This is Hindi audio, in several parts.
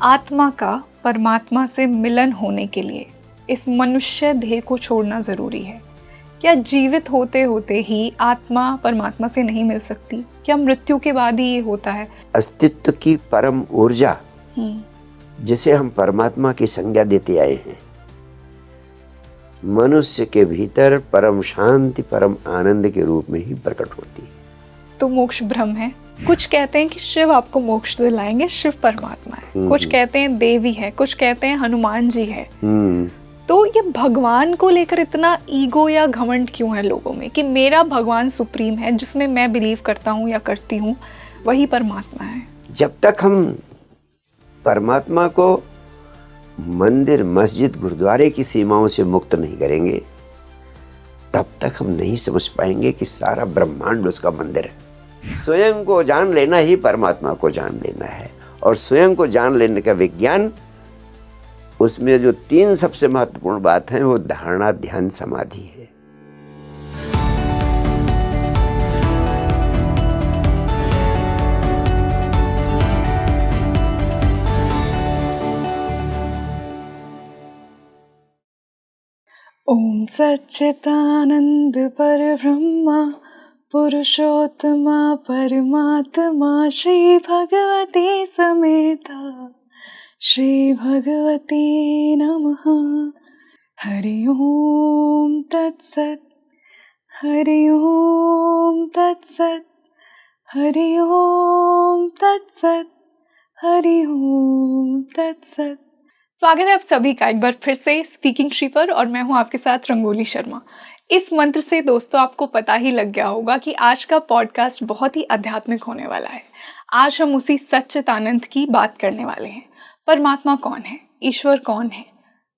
आत्मा का परमात्मा से मिलन होने के लिए इस मनुष्य देह को छोड़ना ज़रूरी है। क्या जीवित होते होते ही आत्मा परमात्मा से नहीं मिल सकती? क्या मृत्यु के बाद ही ये होता है? अस्तित्व की परम ऊर्जा जिसे हम परमात्मा की संज्ञा देते आए हैं, मनुष्य के भीतर परम शांति, परम आनंद के रूप में ही प्रकट होती है। तो मोक्ष ब्रह्म है। कुछ कहते हैं कि शिव आपको मोक्ष दिलाएंगे, शिव परमात्मा है। कुछ कहते हैं देवी है, कुछ कहते हैं हनुमान जी है। तो ये भगवान को लेकर इतना ईगो या घमंड क्यों है लोगों में कि मेरा भगवान सुप्रीम है, जिसमें मैं बिलीव करता हूँ या करती हूँ, वही परमात्मा है? जब तक हम परमात्मा को मंदिर, मस्जिद, गुरुद्वारे की सीमाओं से मुक्त नहीं करेंगे, तब तक हम नहीं समझ पाएंगे कि सारा ब्रह्मांड उसका मंदिर है। स्वयं को जान लेना ही परमात्मा को जान लेना है। और स्वयं को जान लेने का विज्ञान, उसमें जो 3 सबसे महत्वपूर्ण बात है वो धारणा, ध्यान, समाधि है। ओम सच्चिदानंद परब्रह्मा पुरुषोत्तमा परमात्मा श्री भगवती समेता श्री भगवती नमः। हरि ओम तत्सत, हरि ओम तत्सत, हरि ओम तत्सत, हरि ओम तत्सत। स्वागत है आप सभी का एक बार फिर से स्पीकिंग ट्री पर, और मैं हूं आपके साथ रंगोली शर्मा। इस मंत्र से दोस्तों आपको पता ही लग गया होगा कि आज का पॉडकास्ट बहुत ही आध्यात्मिक होने वाला है। आज हम उसी सच्चिदानंद की बात करने वाले हैं। परमात्मा कौन है? ईश्वर कौन है?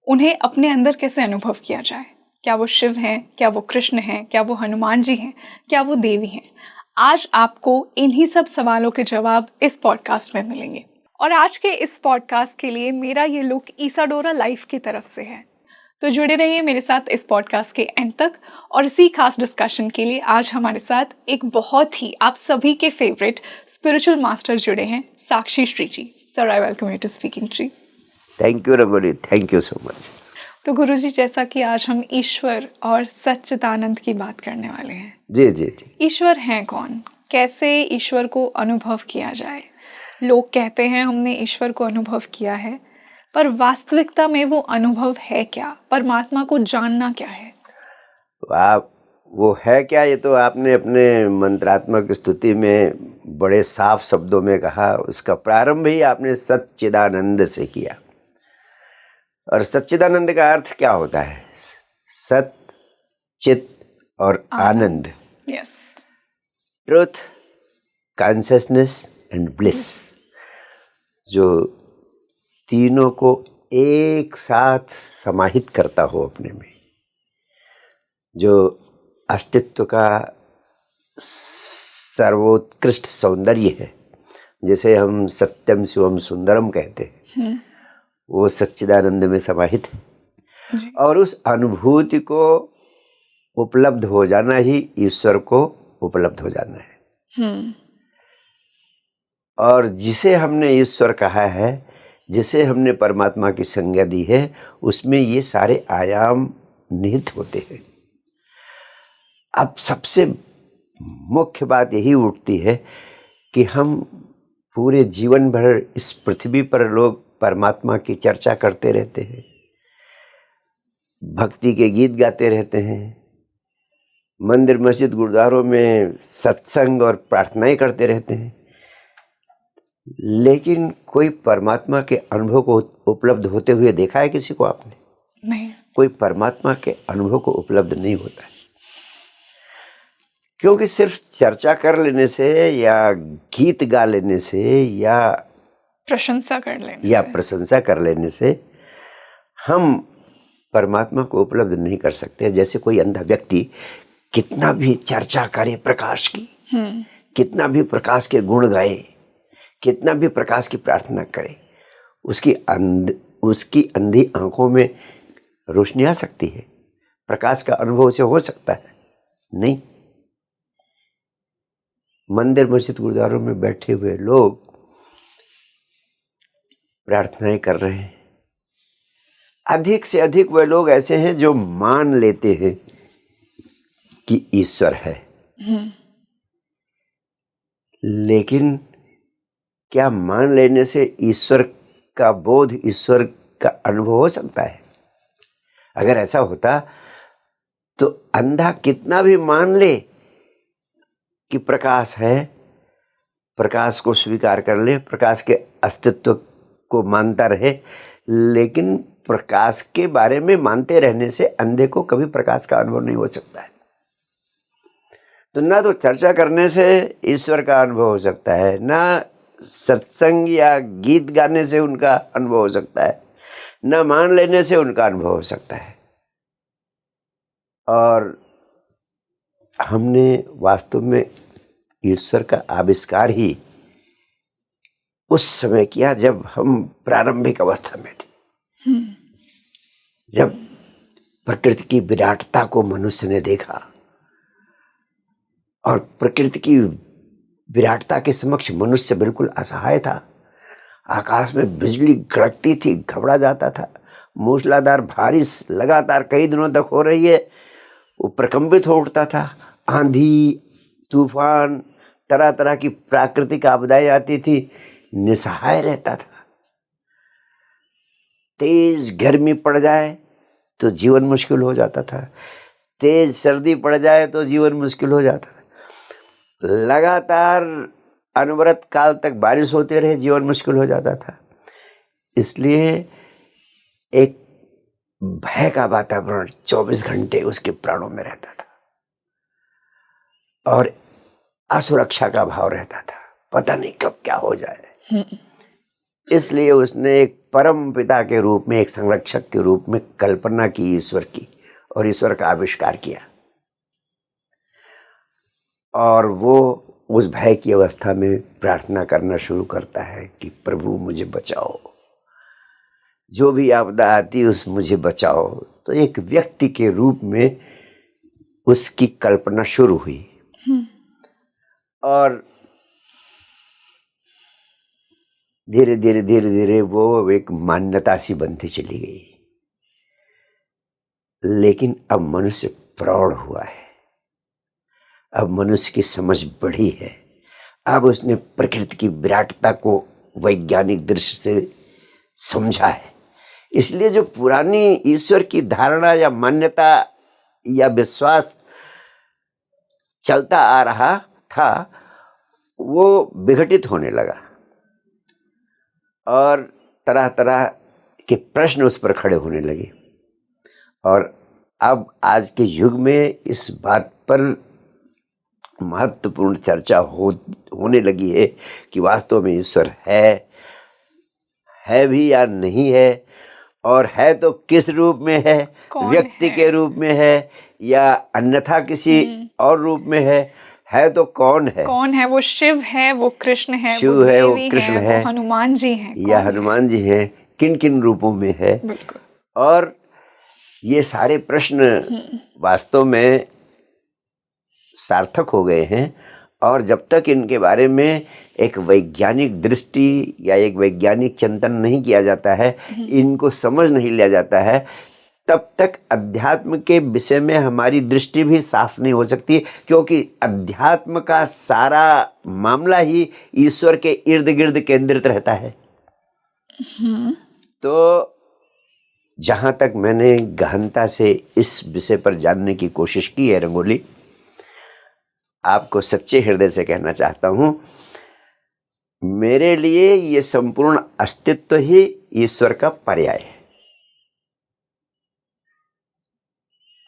उन्हें अपने अंदर कैसे अनुभव किया जाए? क्या वो शिव हैं? क्या वो कृष्ण हैं? क्या वो हनुमान जी हैं? क्या वो देवी हैं? आज आपको इन्हीं सब सवालों के जवाब इस पॉडकास्ट में मिलेंगे। और आज के इस पॉडकास्ट के लिए मेरा ये लुक ईसाडोरा लाइफ की तरफ से है। तो जुड़े रहिए मेरे साथ इस पॉडकास्ट के एंड तक। और इसी खास डिस्कशन के लिए आज हमारे साथ एक बहुत ही आप सभी के फेवरेट स्पिरिचुअल मास्टर जुड़े हैं, Sakshi Shri ji. Sir, I welcome you to speaking tree. Thank you Rangoli, thank you so much. तो गुरुजी, जैसा कि आज हम ईश्वर और सच्चिदानंद की बात करने वाले हैं। जी जी जी। ईश्वर हैं कौन? कैसे ईश्वर को अनुभव किया जाए? लोग कहते हैं हमने ईश्वर को अनुभव किया है, पर वास्तविकता में वो अनुभव है क्या? परमात्मा को जानना क्या है? आप वो है क्या, ये तो आपने अपने मंत्रात्मक स्तुति में बड़े साफ शब्दों में कहा। उसका प्रारंभ ही आपने सच्चिदानंद से किया। और सच्चिदानंद का अर्थ क्या होता है? सत, चित और आनंद। Yes. Truth, consciousness and bliss, जो तीनों को एक साथ समाहित करता हो अपने में, जो अस्तित्व का सर्वोत्कृष्ट सौंदर्य है, जिसे हम सत्यम शिवम सुंदरम कहते हैं, वो सच्चिदानंद में समाहित है। और उस अनुभूति को उपलब्ध हो जाना ही ईश्वर को उपलब्ध हो जाना है। और जिसे हमने ईश्वर कहा है, जिसे हमने परमात्मा की संज्ञा दी है, उसमें ये सारे आयाम निहित होते हैं। अब सबसे मुख्य बात यही उठती है कि हम पूरे जीवन भर इस पृथ्वी पर लोग परमात्मा की चर्चा करते रहते हैं, भक्ति के गीत गाते रहते हैं, मंदिर, मस्जिद, गुरुद्वारों में सत्संग और प्रार्थनाएं करते रहते हैं, लेकिन कोई परमात्मा के अनुभव को उपलब्ध होते हुए देखा है किसी को आपने? नहीं। कोई परमात्मा के अनुभव को उपलब्ध नहीं होता है, क्योंकि सिर्फ चर्चा कर लेने से या गीत गा लेने से या प्रशंसा कर लेने से हम परमात्मा को उपलब्ध नहीं कर सकते। जैसे कोई अंधा व्यक्ति कितना भी चर्चा करे प्रकाश की, कितना भी प्रकाश के गुण गाए, कितना भी प्रकाश की प्रार्थना करे, उसकी अंधी आंखों में रोशनी आ सकती है? प्रकाश का अनुभव उसे हो सकता है? नहीं। मंदिर, मस्जिद, गुरुद्वारों में बैठे हुए लोग प्रार्थनाएं कर रहे हैं। अधिक से अधिक वे लोग ऐसे हैं जो मान लेते हैं कि ईश्वर है, लेकिन क्या मान लेने से ईश्वर का बोध, ईश्वर का अनुभव हो सकता है? अगर ऐसा होता तो अंधा कितना भी मान ले कि प्रकाश है, प्रकाश को स्वीकार कर ले, प्रकाश के अस्तित्व को मानता रहे, लेकिन प्रकाश के बारे में मानते रहने से अंधे को कभी प्रकाश का अनुभव नहीं हो सकता है। तो ना तो चर्चा करने से ईश्वर का अनुभव हो सकता है, ना सत्संग या गीत गाने से उनका अनुभव हो सकता है, ना मान लेने से उनका अनुभव हो सकता है। और हमने वास्तव में ईश्वर का आविष्कार ही उस समय किया जब हम प्रारंभिक अवस्था में थे, जब प्रकृति की विराटता को मनुष्य ने देखा और प्रकृति की विराटता के समक्ष मनुष्य बिल्कुल असहाय था। आकाश में बिजली गड़कती थी, घबरा जाता था। मूसलाधार बारिश लगातार कई दिनों तक हो रही है, वो प्रकंपित हो उठता था। आंधी, तूफान, तरह तरह की प्राकृतिक आपदाएं आती थी, निसहाय रहता था। तेज गर्मी पड़ जाए तो जीवन मुश्किल हो जाता था, तेज सर्दी पड़ जाए तो जीवन मुश्किल हो जाता था। लगातार अनवरत काल तक बारिश होते रहे, जीवन मुश्किल हो जाता था। इसलिए एक भय का वातावरण 24 घंटे उसके प्राणों में रहता था और असुरक्षा का भाव रहता था, पता नहीं कब क्या हो जाए। इसलिए उसने एक परम पिता के रूप में, एक संरक्षक के रूप में कल्पना की ईश्वर की, और ईश्वर का आविष्कार किया। और वो उस भय की अवस्था में प्रार्थना करना शुरू करता है कि प्रभु मुझे बचाओ, जो भी आपदा आती उस मुझे बचाओ। तो एक व्यक्ति के रूप में उसकी कल्पना शुरू हुई और धीरे धीरे वो एक मान्यता सी बनती चली गई। लेकिन अब मनुष्य प्रौढ़ हुआ है, अब मनुष्य की समझ बढ़ी है, अब उसने प्रकृति की विराटता को वैज्ञानिक दृष्टि से समझा है। इसलिए जो पुरानी ईश्वर की धारणा या मान्यता या विश्वास चलता आ रहा था, वो विघटित होने लगा और तरह तरह के प्रश्न उस पर खड़े होने लगे। और अब आज के युग में इस बात पर महत्वपूर्ण चर्चा होने लगी है कि वास्तव में ईश्वर है भी या नहीं है, और है तो किस रूप में है, व्यक्ति के रूप में है या अन्यथा किसी और रूप में है तो कौन है? वो शिव है, वो कृष्ण है, शिव है, वो कृष्ण है, वो हनुमान जी हैं, या हनुमान जी हैं, किन किन रूपों में है? बिल्कुल। और ये सारे प्रश्न वास्तव में सार्थक हो गए हैं, और जब तक इनके बारे में एक वैज्ञानिक दृष्टि या एक वैज्ञानिक चिंतन नहीं किया जाता है, इनको समझ नहीं लिया जाता है, तब तक अध्यात्म के विषय में हमारी दृष्टि भी साफ नहीं हो सकती, क्योंकि अध्यात्म का सारा मामला ही ईश्वर के इर्द गिर्द केंद्रित रहता है। तो जहाँ तक मैंने गहनता से इस विषय पर जानने की कोशिश की है रंगोली, आपको सच्चे हृदय से कहना चाहता हूँ, मेरे लिए ये संपूर्ण अस्तित्व ही ईश्वर का पर्याय है।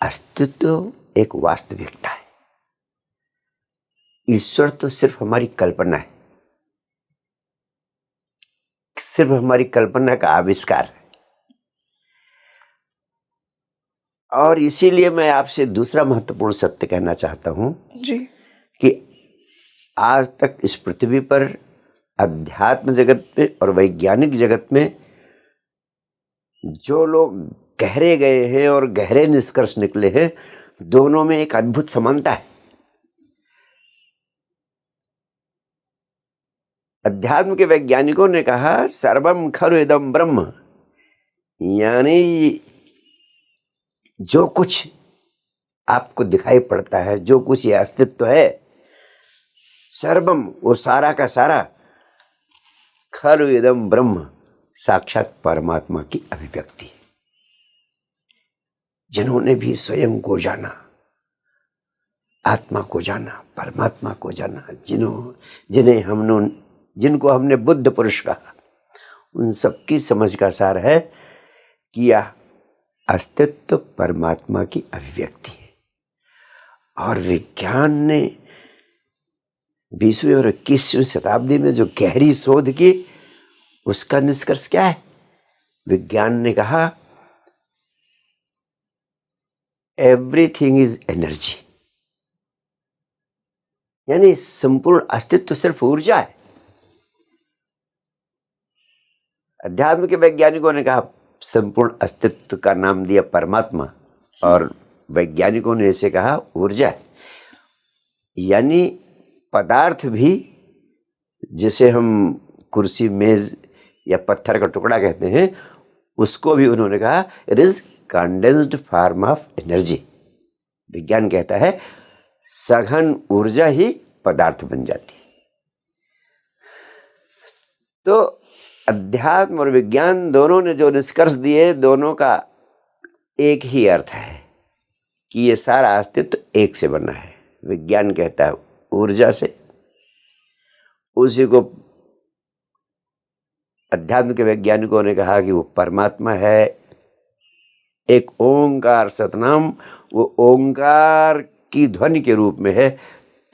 अस्तित्व एक वास्तविकता है, ईश्वर तो सिर्फ हमारी कल्पना है, सिर्फ हमारी कल्पना का आविष्कार है। और इसीलिए मैं आपसे दूसरा महत्वपूर्ण सत्य कहना चाहता हूं जी, कि आज तक इस पृथ्वी पर अध्यात्म जगत में और वैज्ञानिक जगत में जो लोग गहरे गए हैं और गहरे निष्कर्ष निकले हैं, दोनों में एक अद्भुत समानता है। अध्यात्म के वैज्ञानिकों ने कहा सर्वम खलु इदम ब्रह्म, यानी जो कुछ आपको दिखाई पड़ता है, जो कुछ ये अस्तित्व है, सर्वम वो सारा का सारा, खलु इदम ब्रह्म साक्षात परमात्मा की अभिव्यक्ति है। जिन्होंने भी स्वयं को जाना, आत्मा को जाना, परमात्मा को जाना, जिनको हमने बुद्ध पुरुष कहा, उन सबकी समझ का सार है कि यह अस्तित्व परमात्मा की अभिव्यक्ति है। और विज्ञान ने 20वीं और 21वीं शताब्दी में जो गहरी शोध की, उसका निष्कर्ष क्या है? विज्ञान ने कहा एवरीथिंग इज एनर्जी, यानी संपूर्ण अस्तित्व सिर्फ ऊर्जा है। अध्यात्म के वैज्ञानिकों ने कहा संपूर्ण अस्तित्व का नाम दिया परमात्मा, और वैज्ञानिकों ने इसे कहा ऊर्जा है। यानी पदार्थ भी, जिसे हम कुर्सी, मेज या पत्थर का टुकड़ा कहते हैं, उसको भी उन्होंने कहा it is condensed form of energy. विज्ञान कहता है सघन ऊर्जा ही पदार्थ बन जाती है। तो अध्यात्म और विज्ञान दोनों ने जो निष्कर्ष दिए, दोनों का एक ही अर्थ है कि ये सारा अस्तित्व एक से बना है। विज्ञान कहता है ऊर्जा से, उसी को अध्यात्म के वैज्ञानिकों ने कहा कि वो परमात्मा है, एक ओंकार सतनाम, वो ओंकार की ध्वनि के रूप में है।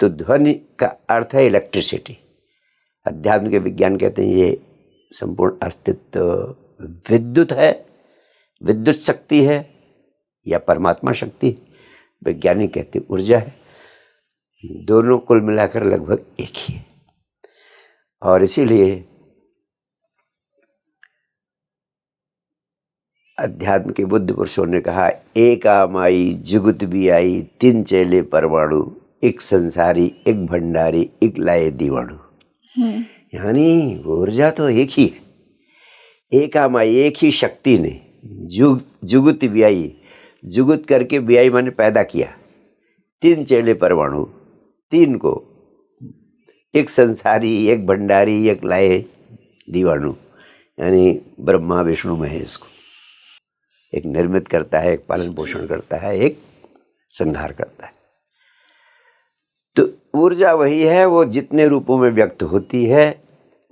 तो ध्वनि का अर्थ है इलेक्ट्रिसिटी। अध्यात्म के विज्ञान कहते हैं ये संपूर्ण अस्तित्व विद्युत है, विद्युत शक्ति है या परमात्मा शक्ति। वैज्ञानिक कहते हैं ऊर्जा है। दोनों कुल मिलाकर लगभग एक ही है। और इसीलिए अध्यात्म के बुद्ध पुरुषों ने कहा एका माई जुगुत भी आई, तीन चेले परमाणु, एक संसारी, एक भंडारी, एक लाए दीवाणु। यानी ऊर्जा तो एक ही है। एका माई, एक ही शक्ति ने जुगुत भी आई, जुगुत करके बियाई माने पैदा किया, तीन चेले परमाणु, तीन को, एक संसारी, एक भंडारी, एक लाए दीवाणु, यानी ब्रह्मा विष्णु महेश को। एक निर्मित करता है, एक पालन पोषण करता है, एक संहार करता है। तो ऊर्जा वही है, वो जितने रूपों में व्यक्त होती है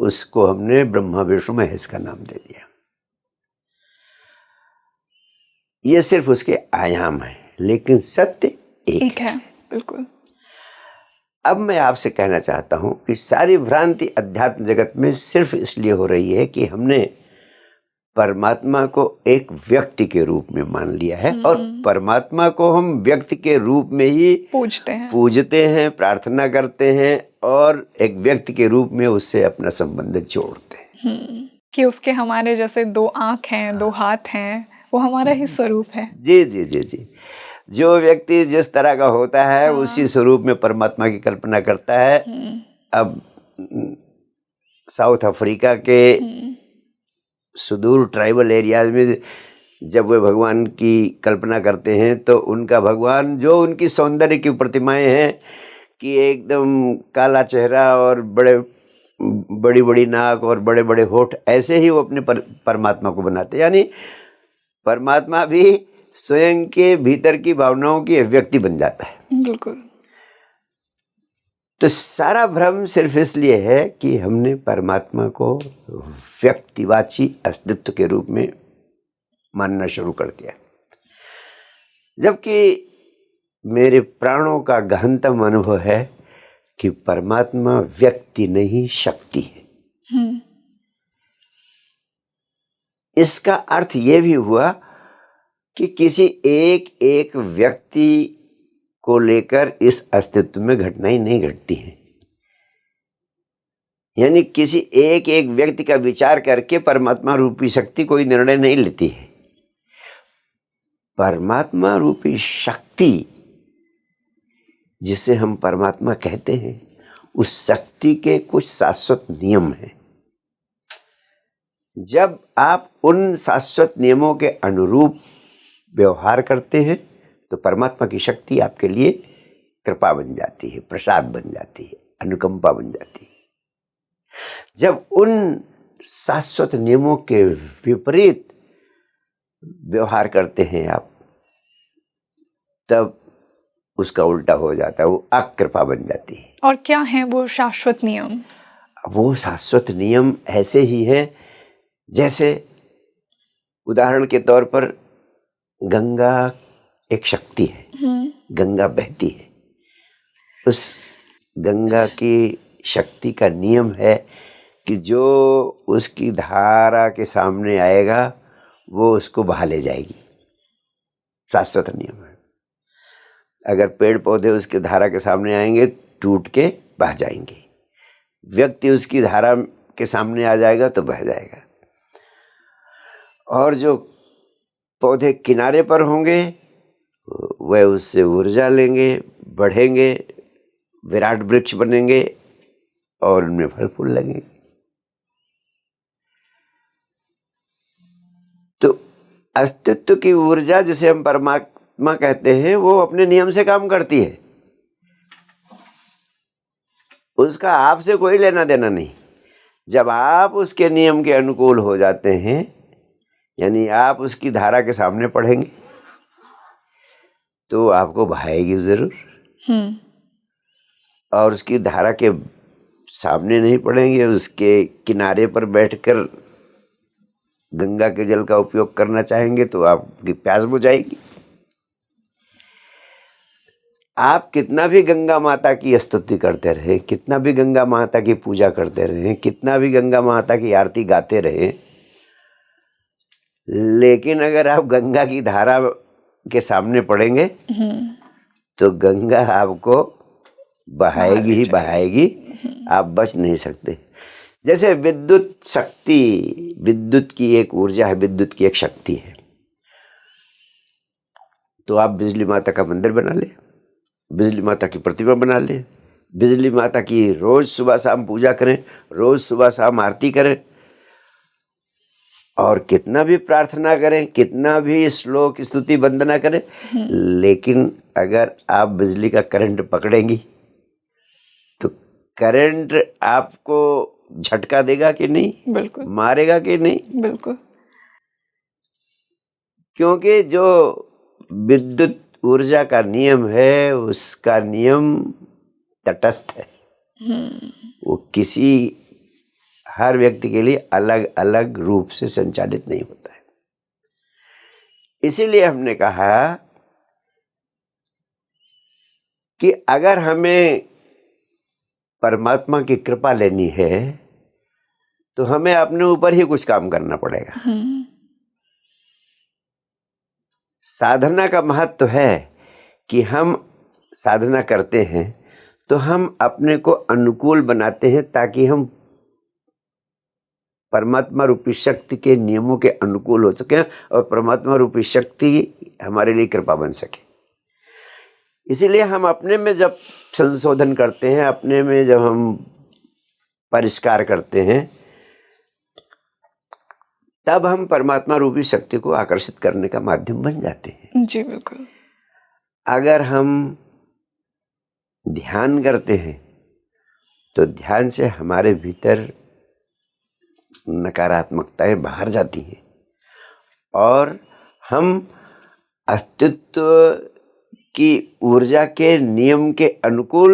उसको हमने ब्रह्मा विष्णु महेश का नाम दे दिया। ये सिर्फ उसके आयाम है, लेकिन सत्य एक है। बिल्कुल। अब मैं आपसे कहना चाहता हूं कि सारी भ्रांति अध्यात्म जगत में सिर्फ इसलिए हो रही है कि हमने परमात्मा को एक व्यक्ति के रूप में मान लिया है, और परमात्मा को हम व्यक्ति के रूप में ही पूजते हैं, प्रार्थना करते हैं, और एक व्यक्ति के रूप में उससे अपना संबंध जोड़ते हैं कि उसके हमारे जैसे दो आंख हैं, दो हाथ हैं, वो हमारा ही स्वरूप है। जी जी जी जी। जो व्यक्ति जिस तरह का होता है उसी स्वरूप में परमात्मा की कल्पना करता है। अब साउथ अफ्रीका के सुदूर ट्राइबल एरियाज में जब वे भगवान की कल्पना करते हैं तो उनका भगवान, जो उनकी सौंदर्य की प्रतिमाएं हैं कि एकदम काला चेहरा और बड़ी बड़ी नाक और बड़े बड़े होठ, ऐसे ही वो अपने परमात्मा को बनाते हैं। यानी परमात्मा भी स्वयं के भीतर की भावनाओं की अभिव्यक्ति बन जाता है। बिल्कुल। तो सारा भ्रम सिर्फ इसलिए है कि हमने परमात्मा को व्यक्तिवाची अस्तित्व के रूप में मानना शुरू कर दिया, जबकि मेरे प्राणों का गहनतम अनुभव है कि परमात्मा व्यक्ति नहीं शक्ति है। इसका अर्थ यह भी हुआ कि किसी एक व्यक्ति को लेकर इस अस्तित्व में घटनाएं नहीं घटती हैं। यानी किसी एक व्यक्ति का विचार करके परमात्मा रूपी शक्ति कोई निर्णय नहीं लेती है। परमात्मा रूपी शक्ति जिसे हम परमात्मा कहते हैं, उस शक्ति के कुछ शाश्वत नियम हैं। जब आप उन शाश्वत नियमों के अनुरूप व्यवहार करते हैं तो परमात्मा की शक्ति आपके लिए कृपा बन जाती है, प्रसाद बन जाती है, अनुकंपा बन जाती है। जब उन शाश्वत नियमों के विपरीत व्यवहार करते हैं आप, तब उसका उल्टा हो जाता है, वो अकृपा बन जाती है। और क्या है वो शाश्वत नियम? वो शाश्वत नियम ऐसे ही हैं जैसे उदाहरण के तौर पर गंगा एक शक्ति है, गंगा बहती है। उस गंगा की शक्ति का नियम है कि जो उसकी धारा के सामने आएगा वो उसको बहा ले जाएगी। शाश्वत नियम है। अगर पेड़ पौधे उसके धारा के सामने आएंगे टूट के बह जाएंगे, व्यक्ति उसकी धारा के सामने आ जाएगा तो बह जाएगा। और जो पौधे किनारे पर होंगे वह उससे ऊर्जा लेंगे, बढ़ेंगे, विराट वृक्ष बनेंगे और उनमें फल फूल लगेंगे। तो अस्तित्व की ऊर्जा जिसे हम परमात्मा कहते हैं वो अपने नियम से काम करती है, उसका आपसे कोई लेना देना नहीं। जब आप उसके नियम के अनुकूल हो जाते हैं, यानी आप उसकी धारा के सामने पढ़ेंगे तो आपको बहाएगी जरूर, और उसकी धारा के सामने नहीं पढ़ेंगे, उसके किनारे पर बैठकर गंगा के जल का उपयोग करना चाहेंगे तो आपकी प्यास बुझाएगी। आप कितना भी गंगा माता की स्तुति करते रहें, कितना भी गंगा माता की पूजा करते रहें, कितना भी गंगा माता की आरती गाते रहें, लेकिन अगर आप गंगा की धारा के सामने पड़ेंगे तो गंगा आपको बहाएगी ही बहाएगी, आप बच नहीं सकते। जैसे विद्युत शक्ति, विद्युत की एक ऊर्जा है, विद्युत की एक शक्ति है। तो आप बिजली माता का मंदिर बना लें, बिजली माता की प्रतिमा बना लें, बिजली माता की रोज सुबह शाम पूजा करें, रोज सुबह शाम आरती करें, और कितना भी प्रार्थना करें, कितना भी श्लोक स्तुति वंदना करें, लेकिन अगर आप बिजली का करंट पकड़ेंगी तो करंट आपको झटका देगा कि नहीं? बिल्कुल। मारेगा कि नहीं? बिल्कुल। क्योंकि जो विद्युत ऊर्जा का नियम है उसका नियम तटस्थ है, वो किसी हर व्यक्ति के लिए अलग अलग रूप से संचालित नहीं होता है। इसीलिए हमने कहा कि अगर हमें परमात्मा की कृपा लेनी है तो हमें अपने ऊपर ही कुछ काम करना पड़ेगा। साधना का महत्व है कि हम साधना करते हैं तो हम अपने को अनुकूल बनाते हैं ताकि हम परमात्मा रूपी शक्ति के नियमों के अनुकूल हो सके और परमात्मा रूपी शक्ति हमारे लिए कृपा बन सके। इसीलिए हम अपने में जब संशोधन करते हैं, अपने में जब हम परिष्कार करते हैं, तब हम परमात्मा रूपी शक्ति को आकर्षित करने का माध्यम बन जाते हैं। जी बिल्कुल। अगर हम ध्यान करते हैं तो ध्यान से हमारे भीतर नकारात्मकताएं बाहर जाती हैं और हम अस्तित्व की ऊर्जा के नियम के अनुकूल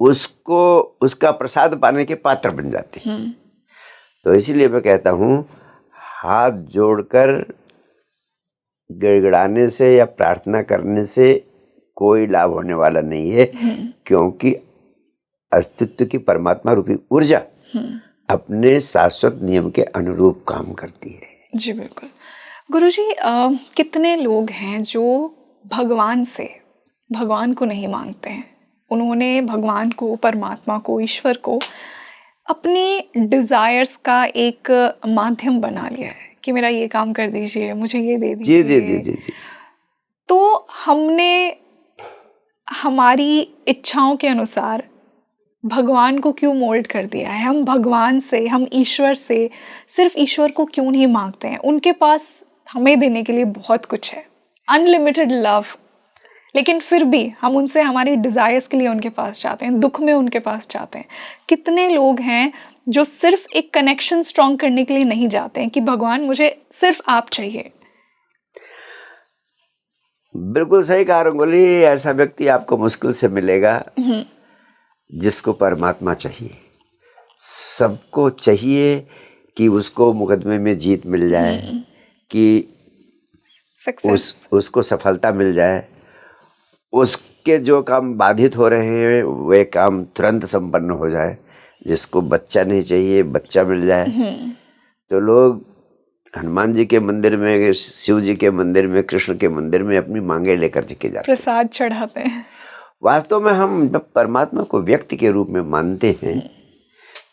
उसको, उसका प्रसाद पाने के पात्र बन जाते हैं। तो इसीलिए मैं कहता हूँ, हाथ जोड़कर गिड़गिड़ाने से या प्रार्थना करने से कोई लाभ होने वाला नहीं है, क्योंकि अस्तित्व की परमात्मा रूपी ऊर्जा अपने शाश्वत नियम के अनुरूप काम करती है। जी बिल्कुल। गुरुजी, कितने लोग हैं जो भगवान को नहीं मानते हैं, उन्होंने भगवान को, परमात्मा को, ईश्वर को अपनी डिजायर्स का एक माध्यम बना लिया है कि मेरा ये काम कर दीजिए, मुझे ये दे दीजिए। जी जी जी जी। तो हमने हमारी इच्छाओं के अनुसार भगवान को क्यों मोल्ड कर दिया है? हम भगवान से, हम ईश्वर से सिर्फ ईश्वर को क्यों नहीं मांगते हैं? उनके पास हमें देने के लिए बहुत कुछ है, अनलिमिटेड लव, लेकिन फिर भी हम उनसे हमारी डिज़ायर्स के लिए उनके पास जाते हैं, दुख में उनके पास जाते हैं। कितने लोग हैं जो सिर्फ एक कनेक्शन स्ट्रॉन्ग करने के लिए नहीं जाते हैं कि भगवान मुझे सिर्फ आप चाहिए। बिल्कुल सही कहा रंगोली। ऐसा व्यक्ति आपको मुश्किल से मिलेगा जिसको परमात्मा चाहिए। सबको चाहिए कि उसको मुकदमे में जीत मिल जाए, कि उसको सफलता मिल जाए, उसके जो काम बाधित हो रहे हैं वे काम तुरंत संपन्न हो जाए। जिसको बच्चा नहीं चाहिए बच्चा मिल जाए। तो लोग हनुमान जी के मंदिर में, शिव जी के मंदिर में, कृष्ण के मंदिर में अपनी मांगे लेकर के जाते हैं, प्रसाद चढ़ाते हैं। वास्तव में हम जब परमात्मा को व्यक्ति के रूप में मानते हैं,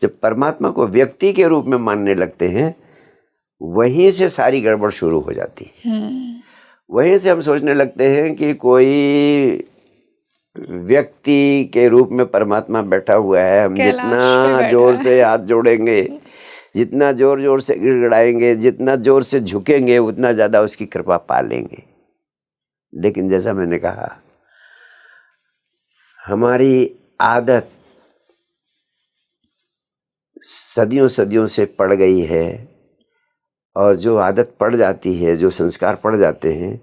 जब परमात्मा को व्यक्ति के रूप में मानने लगते हैं, वहीं से सारी गड़बड़ शुरू हो जाती है। वहीं से हम सोचने लगते हैं कि कोई व्यक्ति के रूप में परमात्मा बैठा हुआ है। हम जितना जोर से हाथ जोड़ेंगे, जितना जोर जोर से गिड़गिड़ाएंगे, जितना जोर से झुकेंगे, उतना ज्यादा उसकी कृपा पा लेंगे। लेकिन जैसा मैंने कहा, हमारी आदत सदियों सदियों से पड़ गई है, और जो आदत पड़ जाती है, जो संस्कार पड़ जाते हैं,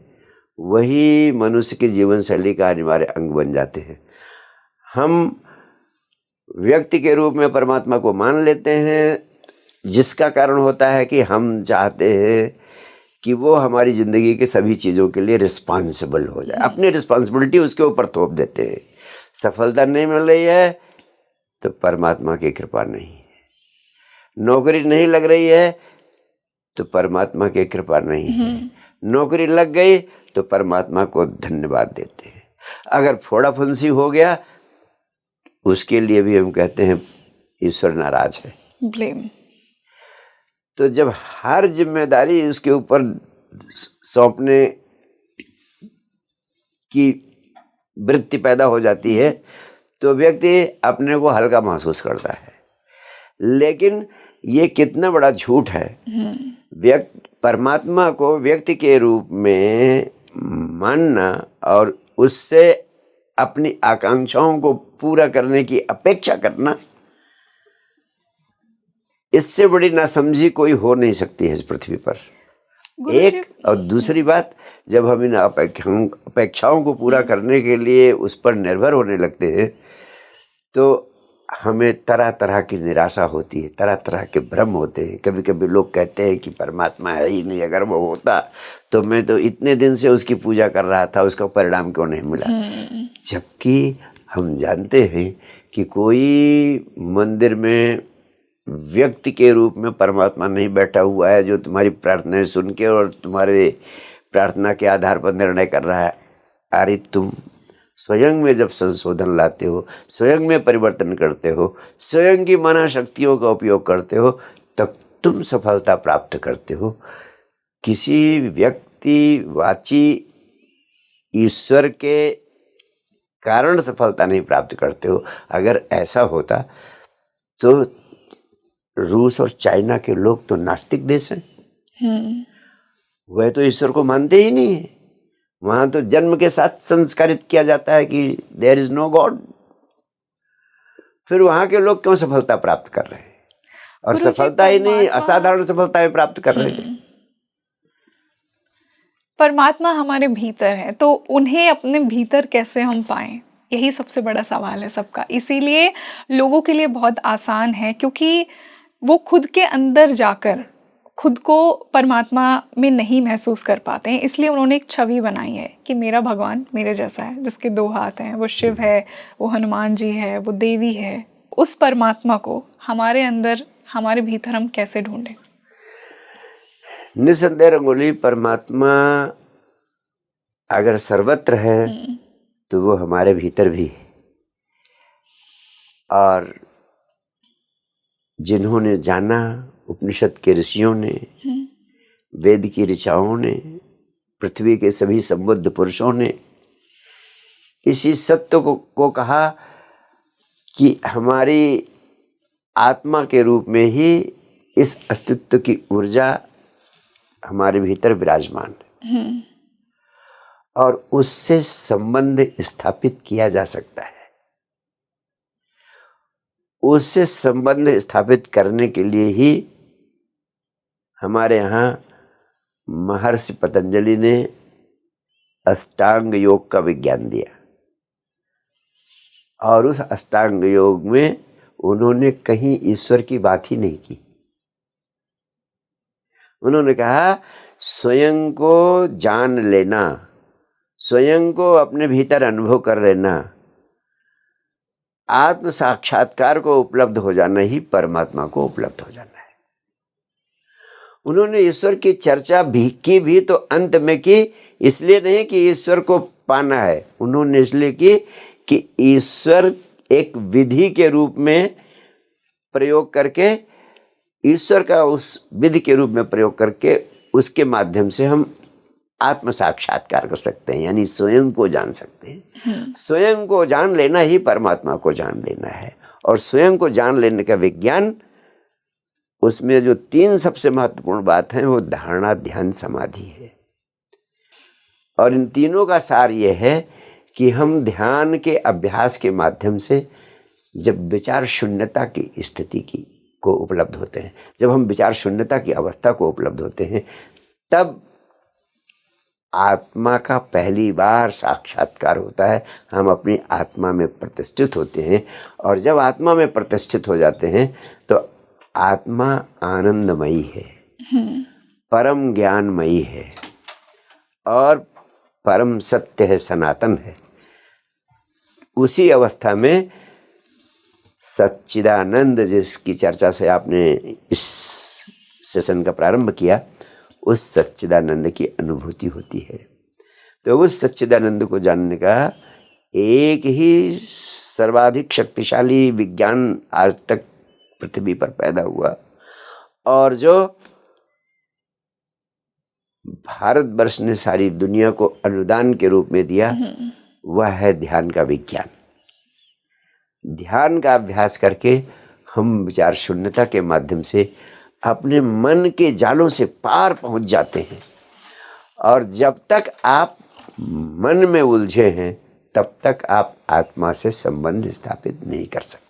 वही मनुष्य की जीवन शैली का अनिवार्य अंग बन जाते हैं। हम व्यक्ति के रूप में परमात्मा को मान लेते हैं, जिसका कारण होता है कि हम चाहते हैं कि वो हमारी ज़िंदगी की सभी चीज़ों के लिए रिस्पॉन्सिबल हो जाए। अपनी रिस्पॉन्सिबिलिटी उसके ऊपर थोप देते हैं। सफलता नहीं मिल रही है तो परमात्मा की कृपा नहीं है, नौकरी नहीं लग रही है तो परमात्मा की कृपा नहीं है, नौकरी लग गई तो परमात्मा को धन्यवाद देते हैं। अगर फोड़ा फुंसी हो गया उसके लिए भी हम कहते हैं ईश्वर नाराज है, ब्लेम। तो जब हर जिम्मेदारी उसके ऊपर सौंपने की वृत्ति पैदा हो जाती है तो व्यक्ति अपने को हल्का महसूस करता है। लेकिन ये कितना बड़ा झूठ है। परमात्मा को व्यक्ति के रूप में मानना और उससे अपनी आकांक्षाओं को पूरा करने की अपेक्षा करना, इससे बड़ी नासमझी कोई हो नहीं सकती है इस पृथ्वी पर। एक और दूसरी बात, जब हम इन अपेक्षाओं को पूरा करने के लिए उस पर निर्भर होने लगते हैं तो हमें तरह तरह की निराशा होती है, तरह तरह के भ्रम होते हैं। कभी कभी लोग कहते हैं कि परमात्मा है ही नहीं, अगर वो होता तो मैं तो इतने दिन से उसकी पूजा कर रहा था, उसका परिणाम क्यों नहीं मिला। जबकि हम जानते हैं कि कोई मंदिर में व्यक्ति के रूप में परमात्मा नहीं बैठा हुआ है जो तुम्हारी प्रार्थनाएं सुन के और तुम्हारे प्रार्थना के आधार पर निर्णय कर रहा है। अरे तुम स्वयं में जब संशोधन लाते हो, स्वयं में परिवर्तन करते हो, स्वयं की मना शक्तियों का उपयोग करते हो, तब तुम सफलता प्राप्त करते हो। किसी व्यक्तिवाची ईश्वर के कारण सफलता नहीं प्राप्त करते हो। अगर ऐसा होता तो रूस और चाइना के लोग तो नास्तिक देश हैं। वह तो ईश्वर को मानते ही नहीं है। वहां तो जन्म के साथ संस्कारित किया जाता है कि देयर इज नो गॉड। फिर वहां के लोग क्यों सफलता प्राप्त कर रहे हैं? और सफलता ही नहीं, असाधारण सफलताएं प्राप्त कर रहे हैं। परमात्मा हमारे भीतर है, तो उन्हें अपने भीतर कैसे हम पाएं, यही सबसे बड़ा सवाल है सबका। इसीलिए लोगों के लिए बहुत आसान है, क्योंकि वो खुद के अंदर जाकर खुद को परमात्मा में नहीं महसूस कर पाते हैं। इसलिए उन्होंने एक छवि बनाई है कि मेरा भगवान मेरे जैसा है, जिसके 2 हाथ हैं, वो शिव है, वो हनुमान जी है, वो देवी है। उस परमात्मा को हमारे अंदर, हमारे भीतर हम कैसे ढूंढें? निसंदेह रंगोली, परमात्मा अगर सर्वत्र है तो वो हमारे भीतर भी है। और जिन्होंने जाना, उपनिषद के ऋषियों ने, वेद की ऋचाओं ने, पृथ्वी के सभी संबुद्ध पुरुषों ने इसी सत्य को कहा कि हमारी आत्मा के रूप में ही इस अस्तित्व की ऊर्जा हमारे भीतर विराजमान है और उससे संबंध स्थापित किया जा सकता है। उससे संबंध स्थापित करने के लिए ही हमारे यहाँ महर्षि पतंजलि ने अष्टांग योग का विज्ञान दिया और उस अष्टांग योग में उन्होंने कहीं ईश्वर की बात ही नहीं की। उन्होंने कहा स्वयं को जान लेना, स्वयं को अपने भीतर अनुभव कर लेना, आत्म साक्षात्कार को उपलब्ध हो जाना ही परमात्मा को उपलब्ध हो जाना है। उन्होंने ईश्वर की चर्चा भी तो अंत में की, इसलिए नहीं कि ईश्वर को पाना है, उन्होंने इसलिए की कि ईश्वर एक विधि के रूप में प्रयोग करके, ईश्वर का उस विधि के रूप में प्रयोग करके उसके माध्यम से हम आत्म साक्षात्कार कर सकते हैं, यानी स्वयं को जान सकते हैं। स्वयं को जान लेना ही परमात्मा को जान लेना है। और स्वयं को जान लेने का विज्ञान, उसमें जो 3 सबसे महत्वपूर्ण बात है वो धारणा, ध्यान, समाधि है। और इन तीनों का सार ये है कि हम ध्यान के अभ्यास के माध्यम से जब विचार शून्यता की स्थिति को उपलब्ध होते हैं, जब हम विचार शून्यता की अवस्था को उपलब्ध होते हैं, तब आत्मा का पहली बार साक्षात्कार होता है। हम अपनी आत्मा में प्रतिष्ठित होते हैं और जब आत्मा में प्रतिष्ठित हो जाते हैं तो आत्मा आनंदमयी है, परम ज्ञानमयी है और परम सत्य है, सनातन है। उसी अवस्था में सच्चिदानंद, जिसकी चर्चा से आपने इस सेशन का प्रारंभ किया, उस सच्चिदानंद की अनुभूति होती है। तो उस सच्चिदानंद को जानने का एक ही सर्वाधिक शक्तिशाली विज्ञान आज तक पृथ्वी पर पैदा हुआ और जो भारतवर्ष ने सारी दुनिया को अनुदान के रूप में दिया, वह है ध्यान का विज्ञान। ध्यान का अभ्यास करके हम विचार शून्यता के माध्यम से अपने मन के जालों से पार पहुंच जाते हैं। और जब तक आप मन में उलझे हैं तब तक आप आत्मा से संबंध स्थापित नहीं कर सकते।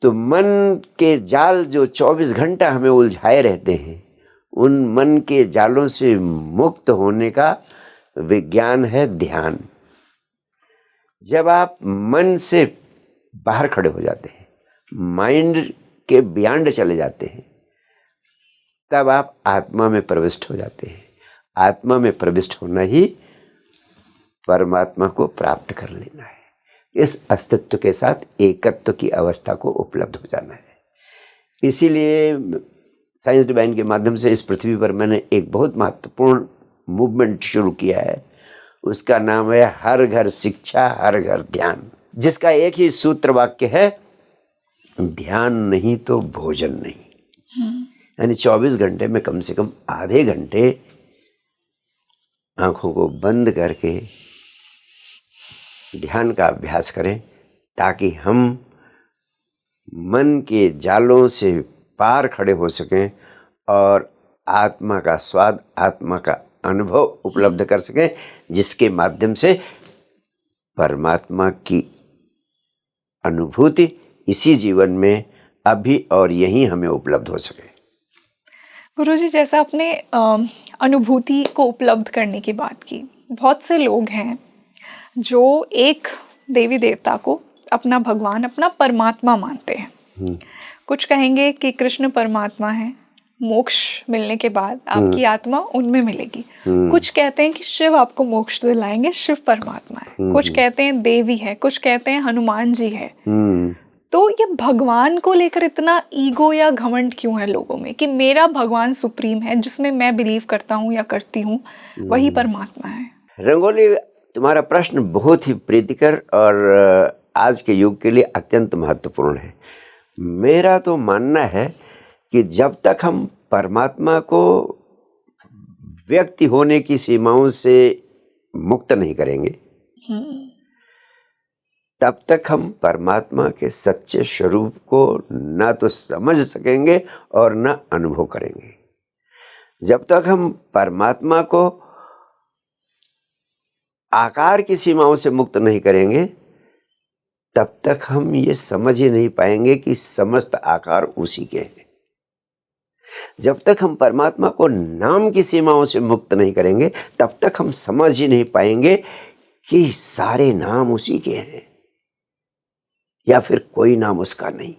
तो मन के जाल जो 24 घंटा हमें उलझाए रहते हैं, उन मन के जालों से मुक्त होने का विज्ञान है ध्यान। जब आप मन से बाहर खड़े हो जाते हैं, माइंड के बियॉन्ड चले जाते हैं, तब आप आत्मा में प्रविष्ट हो जाते हैं। आत्मा में प्रविष्ट होना ही परमात्मा को प्राप्त कर लेना है। इस अस्तित्व के साथ एकत्व की अवस्था को उपलब्ध हो जाना है। इसीलिए साइंस डिवाइन के माध्यम से इस पृथ्वी पर मैंने एक बहुत महत्वपूर्ण मूवमेंट शुरू किया है। उसका नाम है हर घर शिक्षा, हर घर ध्यान, जिसका एक ही सूत्र वाक्य है, ध्यान नहीं तो भोजन नहीं। यानी 24 घंटे में कम से कम आधे घंटे आंखों को बंद करके ध्यान का अभ्यास करें, ताकि हम मन के जालों से पार खड़े हो सकें और आत्मा का स्वाद, आत्मा का अनुभव उपलब्ध कर सकें, जिसके माध्यम से परमात्मा की अनुभूति इसी जीवन में अभी और यहीं हमें उपलब्ध हो सके। गुरुजी, जैसा आपने अनुभूति को उपलब्ध करने की बात की, बहुत से लोग हैं जो एक देवी देवता को अपना भगवान, अपना परमात्मा मानते हैं। कुछ कहेंगे कि कृष्ण परमात्मा है, मोक्ष मिलने के बाद आपकी आत्मा उनमें मिलेगी। कुछ कहते हैं कि शिव आपको मोक्ष दिलाएंगे, शिव परमात्मा है। कुछ कहते हैं देवी है, कुछ कहते हैं हनुमान जी है। तो ये भगवान को लेकर इतना ईगो या घमंड क्यों है लोगों में कि मेरा भगवान सुप्रीम है, जिसमें मैं बिलीव करता हूँ या करती हूँ, वही परमात्मा है? रंगोली, तुम्हारा प्रश्न बहुत ही प्रीतिकर और आज के युग के लिए अत्यंत महत्वपूर्ण है। मेरा तो मानना है कि जब तक हम परमात्मा को व्यक्ति होने की सीमाओं से मुक्त नहीं करेंगे, तब तक हम परमात्मा के सच्चे स्वरूप को ना तो समझ सकेंगे और ना अनुभव करेंगे। जब तक हम परमात्मा को आकार की सीमाओं से मुक्त नहीं करेंगे, तब तक हम ये समझ ही नहीं पाएंगे कि समस्त आकार उसी के हैं। जब तक हम परमात्मा को नाम की सीमाओं से मुक्त नहीं करेंगे, तब तक हम समझ ही नहीं पाएंगे कि सारे नाम उसी के हैं या फिर कोई नाम उसका नहीं,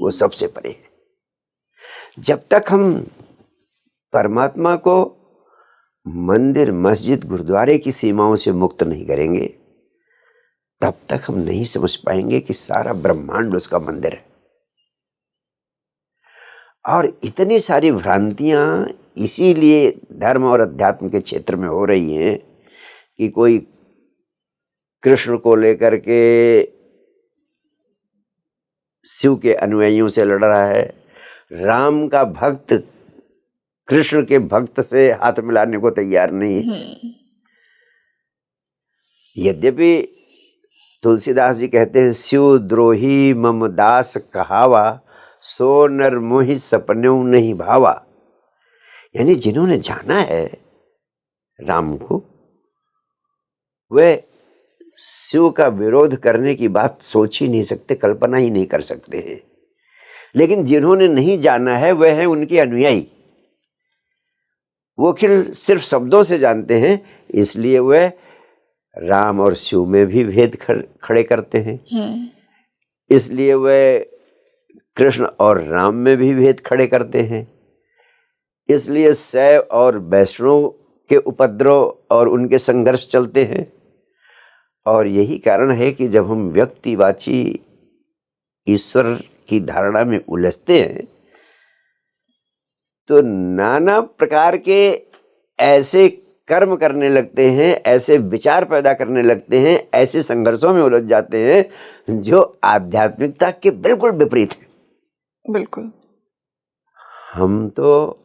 वो सबसे परे है। जब तक हम परमात्मा को मंदिर, मस्जिद, गुरुद्वारे की सीमाओं से मुक्त नहीं करेंगे, तब तक हम नहीं समझ पाएंगे कि सारा ब्रह्मांड उसका मंदिर है। और इतनी सारी भ्रांतियां इसीलिए धर्म और अध्यात्म के क्षेत्र में हो रही हैं कि कोई कृष्ण को लेकर के शिव के अनुयायियों से लड़ रहा है, राम का भक्त कृष्ण के भक्त से हाथ मिलाने को तैयार नहीं। यद्यपि तुलसीदास जी कहते हैं, शिव द्रोही मम दास कहावा, सो नर मोहि सपन्यों नहीं भावा। यानी जिन्होंने जाना है राम को, वे शिव का विरोध करने की बात सोच ही नहीं सकते, कल्पना ही नहीं कर सकते हैं। लेकिन जिन्होंने नहीं जाना है वह है उनके अनुयायी। वो केवल सिर्फ शब्दों से जानते हैं, इसलिए वह राम और शिव में भी भेद खड़े करते हैं। इसलिए वह कृष्ण और राम में भी भेद खड़े करते हैं। इसलिए शैव और वैष्णव के उपद्रव और उनके संघर्ष चलते हैं। और यही कारण है कि जब हम व्यक्तिवाची ईश्वर की धारणा में उलझते हैं, तो नाना प्रकार के ऐसे कर्म करने लगते हैं, ऐसे विचार पैदा करने लगते हैं, ऐसे संघर्षों में उलझ जाते हैं जो आध्यात्मिकता के बिल्कुल विपरीत है। बिल्कुल। हम तो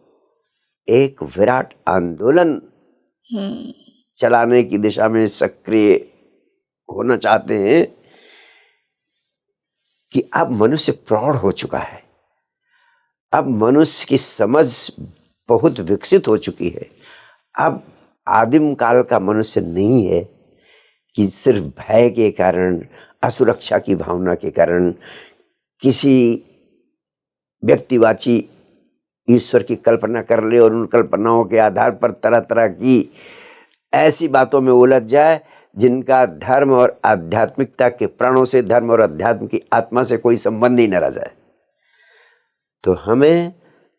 एक विराट आंदोलन चलाने की दिशा में सक्रिय होना चाहते हैं कि अब मनुष्य प्रौढ़ हो चुका है, अब मनुष्य की समझ बहुत विकसित हो चुकी है। अब आदिम काल का मनुष्य नहीं है कि सिर्फ भय के कारण, असुरक्षा की भावना के कारण किसी व्यक्तिवाची ईश्वर की कल्पना कर ले और उन कल्पनाओं के आधार पर तरह तरह की ऐसी बातों में उलझ जाए जिनका धर्म और आध्यात्मिकता के प्राणों से, धर्म और अध्यात्म की आत्मा से कोई संबंध ही न रह जाए। तो हमें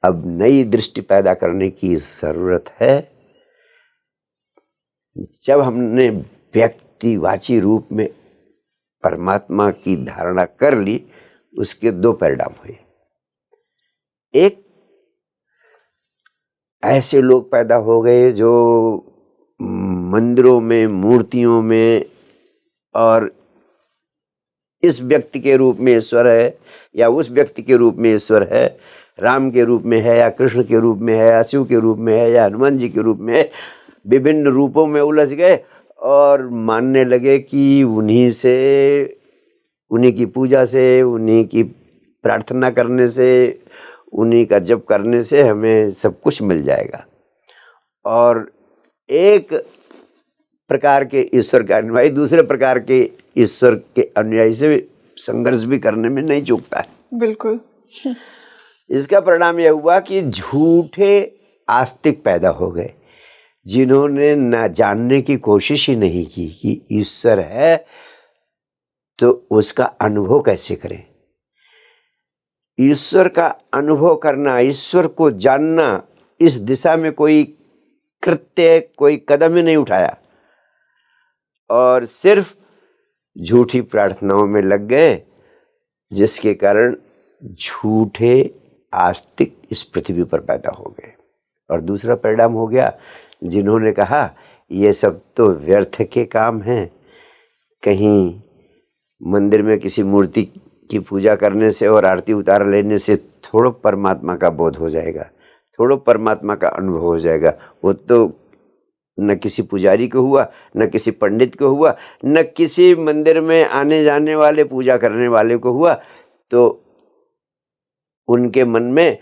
अब नई दृष्टि पैदा करने की जरूरत है। जब हमने व्यक्तिवाची रूप में परमात्मा की धारणा कर ली, उसके दो परिणाम हुए। एक, ऐसे लोग पैदा हो गए जो मंदिरों में, मूर्तियों में और इस व्यक्ति के रूप में ईश्वर है या उस व्यक्ति के रूप में ईश्वर है, राम के रूप में है या कृष्ण के रूप में है या शिव के रूप में है या हनुमान जी के रूप में है, विभिन्न रूपों में उलझ गए और मानने लगे कि उन्हीं से, उन्हीं की पूजा से, उन्हीं की प्रार्थना करने से, उन्हीं का जप करने से हमें सब कुछ मिल जाएगा। और एक प्रकार के ईश्वर का अनुयायी दूसरे प्रकार के ईश्वर के अनुयायी से संघर्ष भी करने में नहीं चूकता है। बिल्कुल। इसका परिणाम यह हुआ कि झूठे आस्तिक पैदा हो गए, जिन्होंने न जानने की कोशिश ही नहीं की कि ईश्वर है तो उसका अनुभव कैसे करें। ईश्वर का अनुभव करना, ईश्वर को जानना, इस दिशा में कोई कृत्य, कोई कदम ही नहीं उठाया और सिर्फ झूठी प्रार्थनाओं में लग गए, जिसके कारण झूठे आस्तिक इस पृथ्वी पर पैदा हो गए। और दूसरा परिणाम हो गया, जिन्होंने कहा ये सब तो व्यर्थ के काम हैं, कहीं मंदिर में किसी मूर्ति की पूजा करने से और आरती उतार लेने से थोड़ा परमात्मा का बोध हो जाएगा, थोड़ा परमात्मा का अनुभव हो जाएगा, वो तो न किसी पुजारी को हुआ, न किसी पंडित को हुआ, न किसी मंदिर में आने जाने वाले पूजा करने वाले को हुआ, तो उनके मन में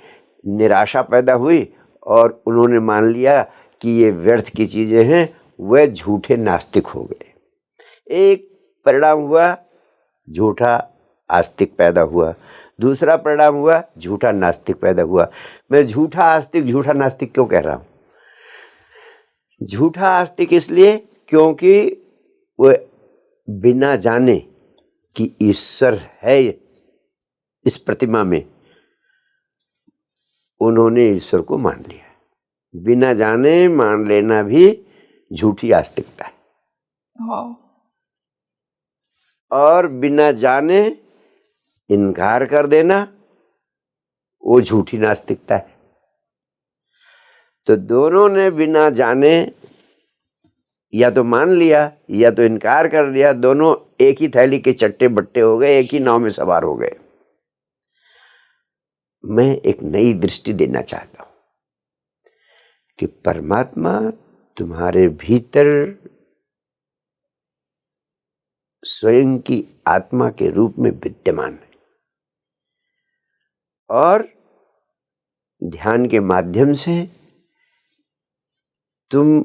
निराशा पैदा हुई और उन्होंने मान लिया कि ये व्यर्थ की चीजें हैं, वह झूठे नास्तिक हो गए। एक परिणाम हुआ, झूठा आस्तिक पैदा हुआ। दूसरा परिणाम हुआ, झूठा नास्तिक पैदा हुआ। मैं झूठा आस्तिक झूठा नास्तिक क्यों कह रहा हूं? झूठा आस्तिक इसलिए क्योंकि वह बिना जाने कि ईश्वर है इस प्रतिमा में, उन्होंने ईश्वर को मान लिया। बिना जाने मान लेना भी झूठी आस्तिकता है। और बिना जाने इनकार कर देना, वो झूठी नास्तिकता है। तो दोनों ने बिना जाने या तो मान लिया या तो इनकार कर लिया, दोनों एक ही थैली के चट्टे बट्टे हो गए, एक ही नाव में सवार हो गए। मैं एक नई दृष्टि देना चाहता हूं कि परमात्मा तुम्हारे भीतर स्वयं की आत्मा के रूप में विद्यमान है, और ध्यान के माध्यम से तुम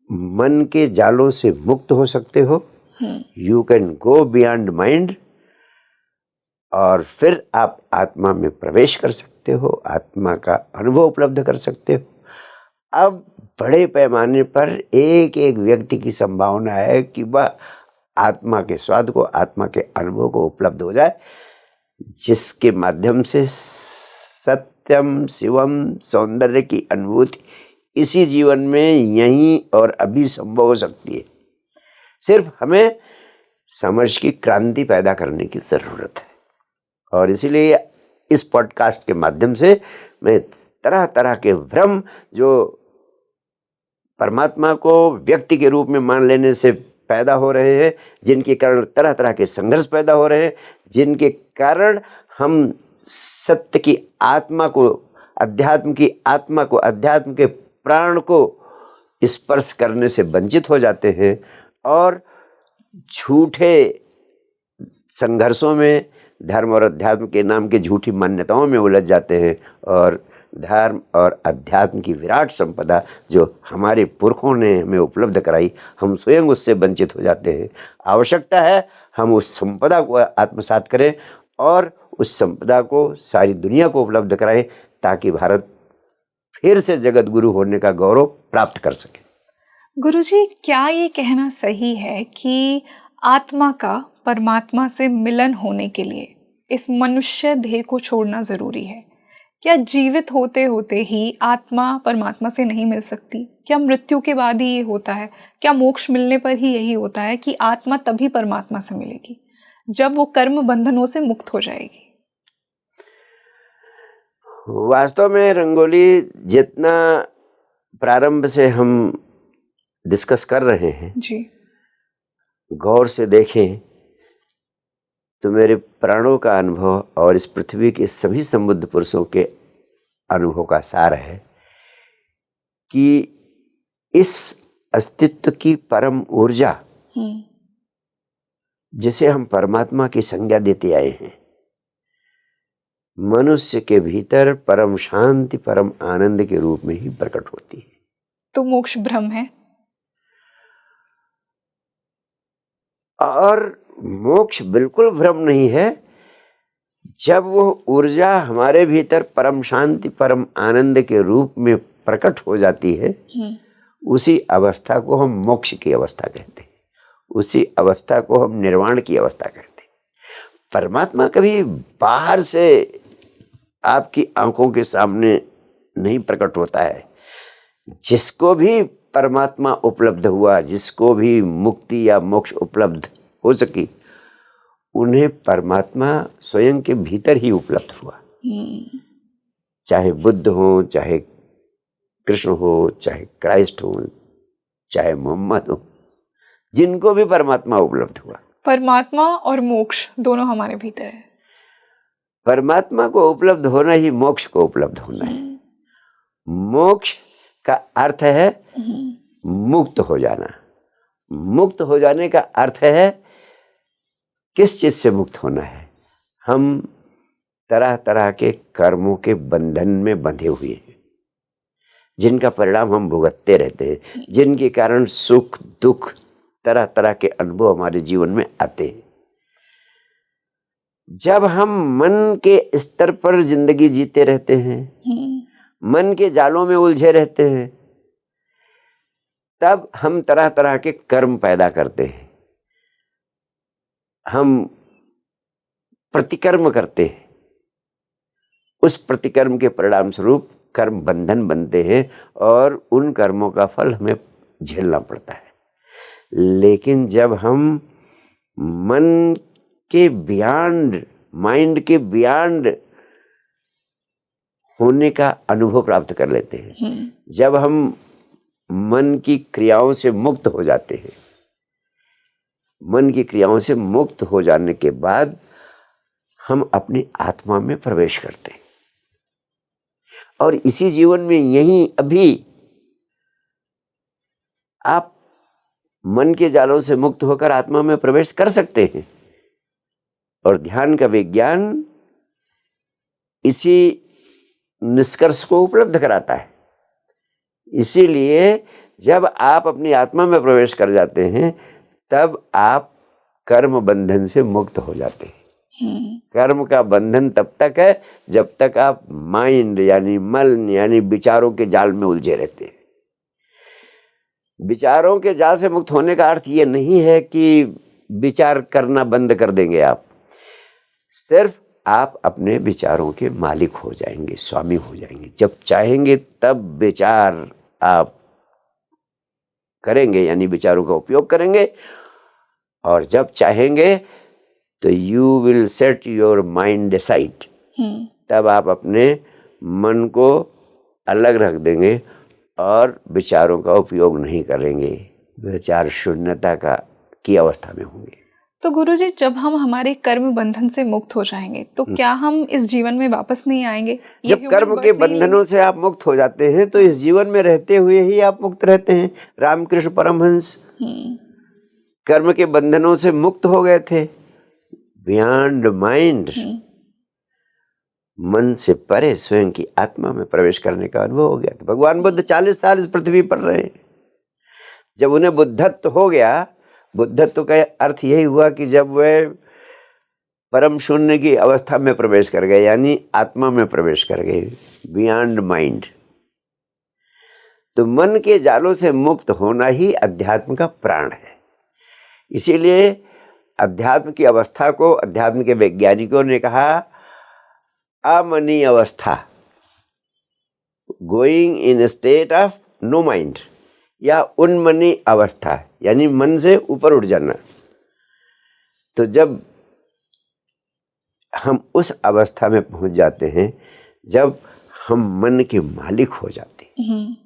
मन के जालों से मुक्त हो सकते हो। You can go beyond mind, और फिर आप आत्मा में प्रवेश कर सकते हो, आत्मा का अनुभव उपलब्ध कर सकते हो। अब बड़े पैमाने पर एक एक व्यक्ति की संभावना है कि वह आत्मा के स्वाद को, आत्मा के अनुभव को उपलब्ध हो जाए, जिसके माध्यम से सत्यम शिवम सौंदर्य की अनुभूति इसी जीवन में यहीं और अभी संभव हो सकती है। सिर्फ हमें समझ की क्रांति पैदा करने की जरूरत है। और इसीलिए इस पॉडकास्ट के माध्यम से मैं तरह तरह के भ्रम जो परमात्मा को व्यक्ति के रूप में मान लेने से पैदा हो रहे हैं, जिनके कारण तरह तरह के संघर्ष पैदा हो रहे हैं, जिनके कारण हम सत्य की आत्मा को, अध्यात्म की आत्मा को, अध्यात्म के प्राण को स्पर्श करने से वंचित हो जाते हैं और झूठे संघर्षों में, धर्म और अध्यात्म के नाम के झूठी मान्यताओं में उलझ जाते हैं, और धर्म और अध्यात्म की विराट संपदा जो हमारे पुरखों ने हमें उपलब्ध कराई, हम स्वयं उससे वंचित हो जाते हैं। आवश्यकता है हम उस संपदा को आत्मसात करें और उस संपदा को सारी दुनिया को उपलब्ध कराएं, ताकि भारत फिर से जगत गुरु होने का गौरव प्राप्त कर सके। गुरुजी, क्या ये कहना सही है कि आत्मा का परमात्मा से मिलन होने के लिए इस मनुष्य देह को छोड़ना जरूरी है? क्या जीवित होते होते ही आत्मा परमात्मा से नहीं मिल सकती? क्या मृत्यु के बाद ही ये होता है? क्या मोक्ष मिलने पर ही यही होता है कि आत्मा तभी परमात्मा से मिलेगी जब वो कर्म बंधनों से मुक्त हो जाएगी? वास्तव में रंगोली, जितना प्रारंभ से हम डिस्कस कर रहे हैं जी, गौर से देखें तो मेरे प्राणों का अनुभव और इस पृथ्वी के सभी संबुद्ध पुरुषों के अनुभव का सार है कि इस अस्तित्व की परम ऊर्जा जिसे हम परमात्मा की संज्ञा देते आए हैं, मनुष्य के भीतर परम शांति, परम आनंद के रूप में ही प्रकट होती है। तो मोक्ष भ्रम है? और मोक्ष बिल्कुल भ्रम नहीं है। जब वो ऊर्जा हमारे भीतर परम शांति, परम आनंद के रूप में प्रकट हो जाती है, उसी अवस्था को हम मोक्ष की अवस्था कहते हैं, उसी अवस्था को हम निर्वाण की अवस्था कहते हैं। परमात्मा कभी बाहर से आपकी आंखों के सामने नहीं प्रकट होता है। जिसको भी परमात्मा उपलब्ध हुआ, जिसको भी मुक्ति या मोक्ष उपलब्ध हो सकी, उन्हें परमात्मा स्वयं के भीतर ही उपलब्ध हुआ। चाहे बुद्ध हो, चाहे कृष्ण हो, चाहे क्राइस्ट हो, चाहे मोहम्मद हो, जिनको भी परमात्मा उपलब्ध हुआ। परमात्मा और मोक्ष दोनों हमारे भीतर है। परमात्मा को उपलब्ध होना ही मोक्ष को उपलब्ध होना है। मोक्ष का अर्थ है मुक्त हो जाना। मुक्त हो जाने का अर्थ है किस चीज से मुक्त होना है? हम तरह तरह के कर्मों के बंधन में बंधे हुए हैं, जिनका परिणाम हम भुगतते रहते हैं, जिनके कारण सुख दुख तरह तरह के अनुभव हमारे जीवन में आते हैं। जब हम मन के स्तर पर जिंदगी जीते रहते हैं, मन के जालों में उलझे रहते हैं, तब हम तरह तरह के कर्म पैदा करते हैं, हम प्रतिकर्म करते हैं। उस प्रतिकर्म के परिणाम स्वरूप कर्म बंधन बनते हैं और उन कर्मों का फल हमें झेलना पड़ता है। लेकिन जब हम मन के बियॉन्ड, माइंड के बियॉन्ड होने का अनुभव प्राप्त कर लेते हैं, जब हम मन की क्रियाओं से मुक्त हो जाते हैं, मन की क्रियाओं से मुक्त हो जाने के बाद हम अपनी आत्मा में प्रवेश करते हैं। और इसी जीवन में यहीं अभी आप मन के जालों से मुक्त होकर आत्मा में प्रवेश कर सकते हैं। और ध्यान का विज्ञान इसी निष्कर्ष को उपलब्ध कराता है। इसीलिए जब आप अपनी आत्मा में प्रवेश कर जाते हैं, तब आप कर्म बंधन से मुक्त हो जाते हैं। कर्म का बंधन तब तक है जब तक आप माइंड यानी मन यानी विचारों के जाल में उलझे रहते हैं। विचारों के जाल से मुक्त होने का अर्थ ये नहीं है कि विचार करना बंद कर देंगे आप, सिर्फ आप अपने विचारों के मालिक हो जाएंगे, स्वामी हो जाएंगे। जब चाहेंगे तब विचार आप करेंगे, यानी विचारों का उपयोग करेंगे, और जब चाहेंगे तो you will set your mind aside. तब आप अपने मन को अलग रख देंगे और विचारों का उपयोग नहीं करेंगे, विचार शून्यता की अवस्था में होंगे। तो गुरुजी, जब हम हमारे कर्म बंधन से मुक्त हो जाएंगे तो क्या हम इस जीवन में वापस नहीं आएंगे? जब कर्म के बंधनों से आप मुक्त हो जाते हैं तो इस जीवन में रहते हुए ही आप मुक्त रहते हैं। रामकृष्ण परमहंस कर्म के बंधनों से मुक्त हो गए थे, बियॉन्ड माइंड, मन से परे स्वयं की आत्मा में प्रवेश करने का अनुभव हो गया। तो भगवान बुद्ध 40 साल इस पृथ्वी पर रहे। जब उन्हें बुद्धत्व हो गया, बुद्धत्व का अर्थ यही हुआ कि जब वे परम शून्य की अवस्था में प्रवेश कर गए, यानी आत्मा में प्रवेश कर गए, बियॉन्ड माइंड। तो मन के जालों से मुक्त होना ही अध्यात्म का प्राण है। इसीलिए अध्यात्म की अवस्था को अध्यात्म के वैज्ञानिकों ने कहा अमनी अवस्था, going in state of no mind, या उन्मनी अवस्था, यानी मन से ऊपर उठ जाना। तो जब हम उस अवस्था में पहुंच जाते हैं, जब हम मन के मालिक हो जाते हैं,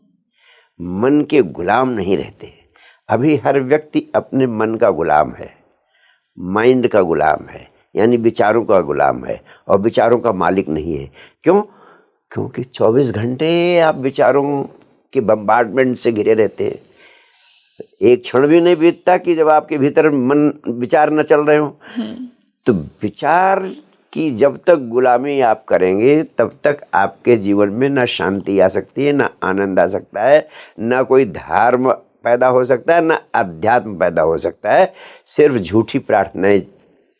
मन के गुलाम नहीं रहते। अभी हर व्यक्ति अपने मन का गुलाम है, माइंड का गुलाम है, यानी विचारों का गुलाम है, और विचारों का मालिक नहीं है। क्यों? क्योंकि 24 घंटे आप विचारों के बम्बार्डमेंट से घिरे रहते हैं। एक क्षण भी नहीं बीतता कि जब आपके भीतर मन विचार न चल रहे हो। तो विचार की जब तक गुलामी आप करेंगे, तब तक आपके जीवन में ना शांति आ सकती है, ना आनंद आ सकता है, ना कोई धर्म पैदा हो सकता है, ना अध्यात्म पैदा हो सकता है। सिर्फ झूठी प्रार्थनाएं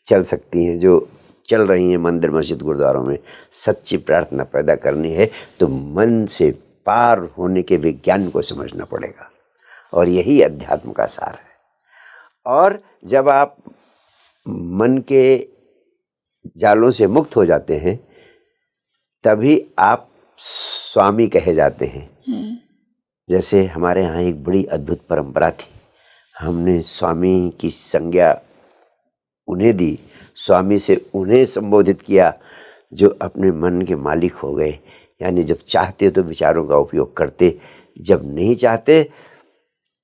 चल सकती हैं जो चल रही हैं मंदिर मस्जिद गुरुद्वारों में। सच्ची प्रार्थना पैदा करनी है तो मन से पार होने के विज्ञान को समझना पड़ेगा, और यही अध्यात्म का सार है। और जब आप मन के जालों से मुक्त हो जाते हैं, तभी आप स्वामी कहे जाते हैं। जैसे हमारे यहाँ एक बड़ी अद्भुत परंपरा थी, हमने स्वामी की संज्ञा उन्हें दी, स्वामी से उन्हें संबोधित किया जो अपने मन के मालिक हो गए। यानी जब चाहते तो विचारों का उपयोग करते, जब नहीं चाहते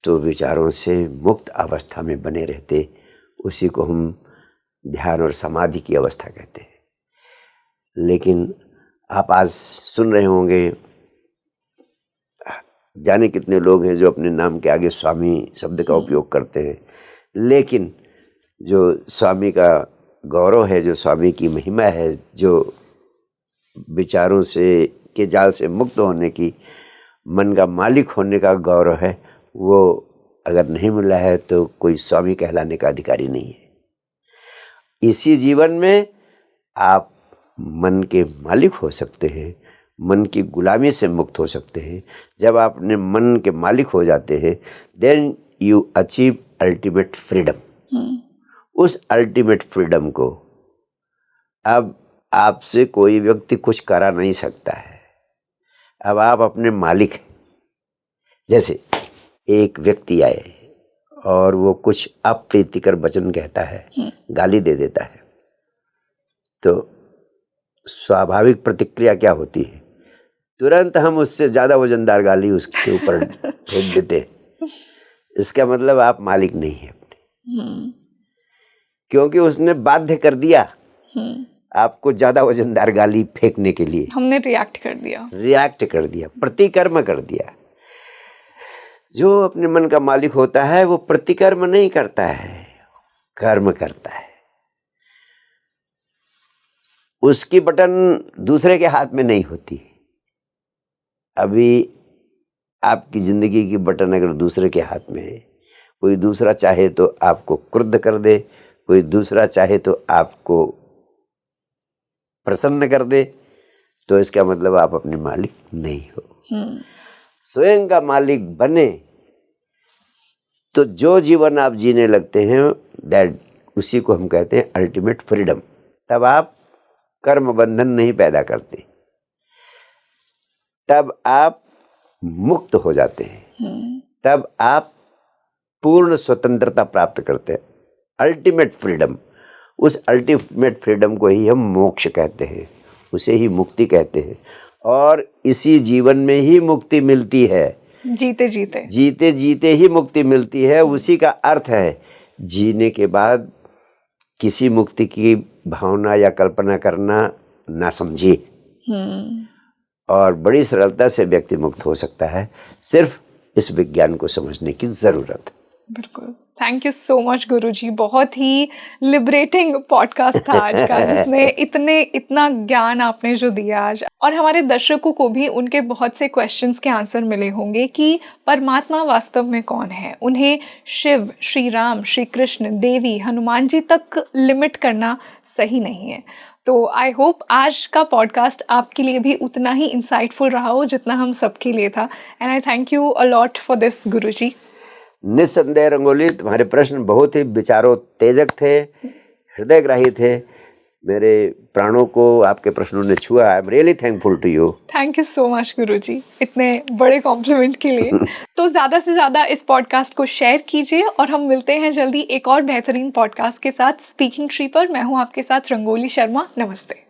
तो विचारों से मुक्त अवस्था में बने रहते। उसी को हम ध्यान और समाधि की अवस्था कहते हैं। लेकिन आप आज सुन रहे होंगे जाने कितने लोग हैं जो अपने नाम के आगे स्वामी शब्द का उपयोग करते हैं, लेकिन जो स्वामी का गौरव है, जो स्वामी की महिमा है, जो विचारों से के जाल से मुक्त होने की, मन का मालिक होने का गौरव है, वो अगर नहीं मिला है तो कोई स्वामी कहलाने का अधिकारी नहीं है। इसी जीवन में आप मन के मालिक हो सकते हैं, मन की गुलामी से मुक्त हो सकते हैं। जब आप अपने मन के मालिक हो जाते हैं, then you achieve ultimate freedom. उस अल्टीमेट फ्रीडम को अब आपसे कोई व्यक्ति कुछ करा नहीं सकता है। अब आप अपने मालिक हैं। जैसे एक व्यक्ति आए और वो कुछ अप्रीतिकर वचन कहता है, गाली दे देता है, तो स्वाभाविक प्रतिक्रिया क्या होती है? तुरंत हम उससे ज्यादा वजनदार गाली उसके ऊपर फेंक देते हैं। इसका मतलब आप मालिक नहीं है अपने, क्योंकि उसने बाध्य कर दिया आपको ज्यादा वजनदार गाली फेंकने के लिए। हमने रिएक्ट कर दिया, प्रतिकर्म कर दिया। जो अपने मन का मालिक होता है वो प्रतिकर्म नहीं करता है, कर्म करता है। उसकी बटन दूसरे के हाथ में नहीं होती। अभी आपकी जिंदगी की बटन अगर दूसरे के हाथ में है, कोई दूसरा चाहे तो आपको क्रुद्ध कर दे, कोई दूसरा चाहे तो आपको प्रसन्न कर दे, तो इसका मतलब आप अपने मालिक नहीं हो। स्वयं का मालिक बने तो जो जीवन आप जीने लगते हैं, दैट उसी को हम कहते हैं अल्टीमेट फ्रीडम। तब आप कर्म बंधन नहीं पैदा करते, तब आप मुक्त हो जाते हैं, तब आप पूर्ण स्वतंत्रता प्राप्त करते हैं, अल्टीमेट फ्रीडम। उस अल्टीमेट फ्रीडम को ही हम मोक्ष कहते हैं, उसे ही मुक्ति कहते हैं। और इसी जीवन में ही मुक्ति मिलती है, जीते जीते ही मुक्ति मिलती है। उसी का अर्थ है जीने के बाद किसी मुक्ति की भावना या कल्पना करना ना समझिए, और बड़ी सरलता से व्यक्ति मुक्त हो सकता है। सिर्फ इस विज्ञान को समझने की जरूरत है। बिल्कुल। थैंक यू सो मच गुरुजी, बहुत ही लिबरेटिंग पॉडकास्ट था आज का, जिसने इतना ज्ञान आपने जो दिया आज, और हमारे दर्शकों को भी उनके बहुत से क्वेश्चंस के आंसर मिले होंगे कि परमात्मा वास्तव में कौन है। उन्हें शिव, श्री राम, श्री कृष्ण, देवी, हनुमान जी तक लिमिट करना सही नहीं है। तो आई होप आज का पॉडकास्ट आपके लिए भी उतना ही इंसाइटफुल रहा हो जितना हम सबके लिए था। And I thank you a lot for this guruji. निस्संदेह रंगोली, तुम्हारे प्रश्न बहुत ही विचारोत्तेजक थे, हृदयग्राही थे। मेरे प्राणों को आपके प्रश्नों ने छुआ। I am really thankful to you. Thank you so much guruji, इतने बड़े कॉम्प्लीमेंट के लिए। तो ज़्यादा से ज़्यादा इस पॉडकास्ट को शेयर कीजिए, और हम मिलते हैं जल्दी एक और बेहतरीन पॉडकास्ट के साथ स्पीकिंग ट्री पर। मैं हूँ आपके साथ रंगोली शर्मा। नमस्ते।